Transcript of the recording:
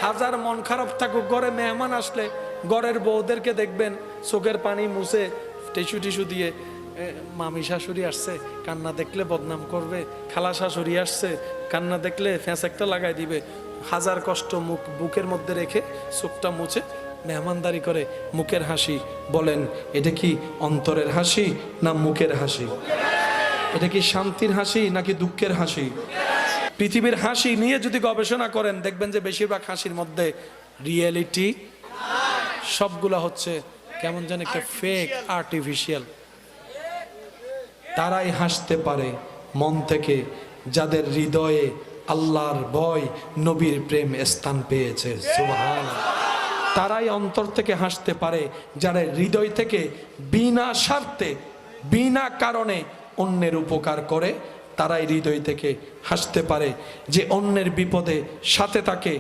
হাজার মন খারাপ থাকুক, ঘরে মেহমান আসলে ঘরের বউদেরকে দেখবেন চোখের পানি মুছে টিস্যু টিস্যু দিয়ে, মামি শাশুড়ি আসছে কান্না দেখলে বদনাম করবে, খালা শাশুড়ি আসছে কান্না দেখলে ফ্যাঁস একটা লাগাই দিবে, হাজার কষ্ট মুখ বুকের মধ্যে রেখে চোখটা মুছে মেহমানদারি করে মুখের হাসি। বলেন এটা কি অন্তরের হাসি না মুখের হাসি? এটা কি শান্তির হাসি নাকি দুঃখের হাসি? পৃথিবীর হাসি নিয়ে যদি গবেষণা করেন দেখবেন যে বেশিরভাগ হাসির মধ্যে রিয়েলিটি, সবগুলা হচ্ছে কেমন যেন একটা ফেক, আর্টিফিশিয়াল। তারাই হাসতে পারে মন থেকে যাদের হৃদয়ে আল্লাহর ভয়, নবীর প্রেম স্থান পেয়েছে। সুবহানাল্লাহ। তারাই অন্তর থেকে হাসতে পারে যারা হৃদয় থেকে বিনা স্বার্থে, বিনা কারণে অন্যের উপকার করে। তারাই হৃদয় থেকে হাসতে পারে যে অন্যের বিপদে সাথে থাকে।